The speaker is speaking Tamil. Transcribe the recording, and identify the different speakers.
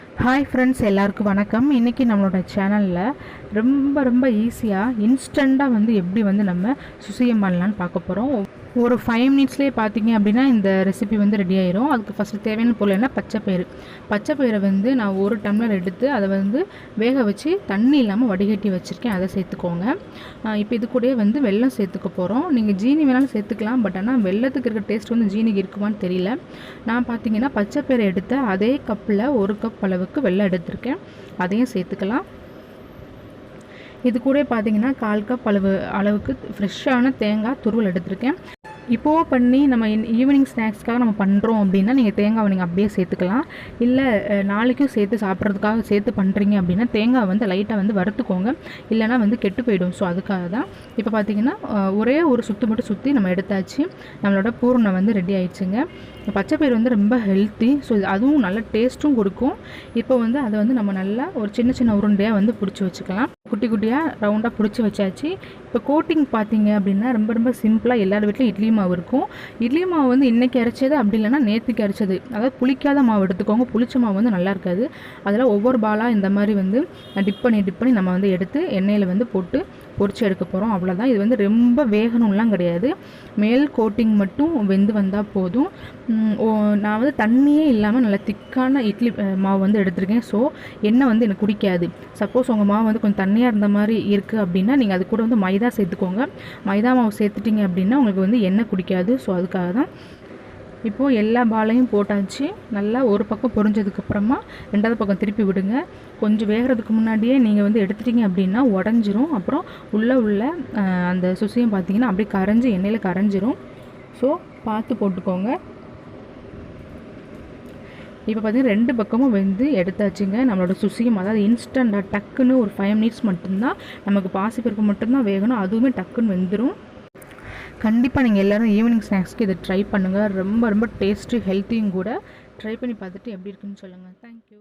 Speaker 1: ஹாய் ஃப்ரெண்ட்ஸ், எல்லாருக்கும் வணக்கம். இன்றைக்கி நம்மளோட சேனலில் ரொம்ப ஈஸியாக இன்ஸ்டண்ட்டாக எப்படி நம்ம சுசியம் பண்ணலான்னு பார்க்க போகிறோம். ஒரு 5 மினிட்ஸ்லேயே பார்த்தீங்க அப்படின்னா இந்த ரெசிபி ரெடி ஆயிரும். அதுக்கு ஃபஸ்ட்டு தேவையான பொருள் என்ன, பச்சைப்பயிரை நான் 1 டம்ளர் எடுத்து அதை வேக வச்சு தண்ணி இல்லாமல் வடிகட்டி வச்சுருக்கேன். அதை சேர்த்துக்கோங்க. இப்போ இது கூட வெல்லம் சேர்த்துக்க போகிறோம். நீங்கள் ஜீனி வேணாலும் சேர்த்துக்கலாம், பட் ஆனால் வெல்லத்துக்கு இருக்கிற டேஸ்ட் ஜீனிக்கு இருக்குமான்னு தெரியல. நான் பார்த்தீங்கன்னா பச்சைப்பயிரை எடுத்து அதே கப்பில் 1 கப் அளவுக்கு வெல்லம் எடுத்திருக்கேன். அதையும் சேர்த்துக்கலாம். இது கூட பார்த்தீங்கன்னா 1/4 கப் அளவுக்கு ஃப்ரெஷ்ஷான தேங்காய் துருவல் எடுத்திருக்கேன். இப்போது பண்ணி நம்ம ஈவினிங் ஸ்நாக்ஸ்க்காக நம்ம பண்ணுறோம் அப்படின்னா நீங்கள் தேங்காவை நீங்கள் அப்படியே சேர்த்துக்கலாம். இல்லை நாளைக்கும் சேர்த்து சாப்பிட்றதுக்காக சேர்த்து பண்ணுறீங்க அப்படின்னா தேங்காய் லைட்டாக வறுத்துக்கோங்க, இல்லைனா கெட்டு போயிடும். ஸோ அதுக்காக தான். இப்போ பார்த்தீங்கன்னா ஒரே ஒரு சுற்று மட்டும் சுற்றி நம்ம எடுத்தாச்சு. நம்மளோட பூரணம் ரெடி ஆயிடுச்சுங்க. பச்சைப்பயிறு ரொம்ப ஹெல்த்தி. ஸோ அதுவும் நல்ல டேஸ்ட்டும் கொடுக்கும். இப்போ அதை நம்ம நல்லா ஒரு சின்ன உருண்டையாக பிடிச்சி வச்சுக்கலாம். குட்டி குட்டியாக ரவுண்டாக பிடிச்சி வச்சாச்சு. இப்போ கோட்டிங் பார்த்தீங்க அப்படின்னா ரொம்ப சிம்பிளாக எல்லார் வீட்லையும் இட்லி மாவு இருக்கும். இட்லி மாவு இன்றைக்கி அரைச்சது, அப்படி இல்லைனா நேற்றுக்கு அரைச்சது, அதாவது புளிக்காத மாவு எடுத்துக்கோங்க. புளிச்ச மாவு நல்லா இருக்காது. அதில் ஒவ்வொரு பாலாக இந்த மாதிரி டிப் பண்ணி நம்ம எடுத்து எண்ணெயில் போட்டு பொரிச்சு எடுக்க போகிறோம். அவ்வளோதான். இது ரொம்ப வேகணும்லாம் கிடையாது. மேல் கோட்டிங் மட்டும் வெந்து வந்தால் போதும். நான் தண்ணியே இல்லாமல் நல்லா திக்கான இட்லி மாவு எடுத்திருக்கேன். ஸோ எண்ணெய் எனக்கு குடிக்காது. சப்போஸ் உங்கள் மாவு கொஞ்சம் தண்ணியாக இருந்த மாதிரி இருக்குது அப்படின்னா நீங்கள் அது கூட மைதா சேர்த்துக்கோங்க. மைதா மாவு சேர்த்துட்டிங்க அப்படின்னா உங்களுக்கு எண்ணெய் குடிக்காது. ஸோ அதுக்காக தான். இப்போது எல்லா பாலையும் போட்டாச்சு. நல்லா ஒரு பக்கம் பொரிஞ்சதுக்கப்புறமா 2வது பக்கம் திருப்பி விடுங்க. கொஞ்சம் வேகிறதுக்கு முன்னாடியே நீங்கள் எடுத்துட்டிங்க அப்படின்னா உடஞ்சிரும். அப்புறம் உள்ள அந்த சுசியம் பார்த்திங்கன்னா அப்படியே கரைஞ்சி எண்ணெயில் கரைஞ்சிரும். ஸோ பார்த்து போட்டுக்கோங்க. இப்போ பார்த்தீங்கன்னா 2 பக்கமும் எடுத்தாச்சுங்க. நம்மளோட சுசியம் அதாவது இன்ஸ்டண்ட்டாக டக்குன்னு ஒரு 5 மினிட்ஸ் மட்டும்தான். நமக்கு பாசிப்பருப்பு மட்டும்தான் வேகணும். அதுவுமே டக்குன்னு வெந்துடும். கண்டிப்பாக நீங்கள் எல்லோரும் ஈவினிங் ஸ்நாக்ஸ்க்கு இதை ட்ரை பண்ணுங்கள். ரொம்ப டேஸ்ட்டு ஹெல்த்தியும் கூட. ட்ரை பண்ணி பார்த்துட்டு எப்படி இருக்குன்னு சொல்லுங்கள். தேங்க்யூ.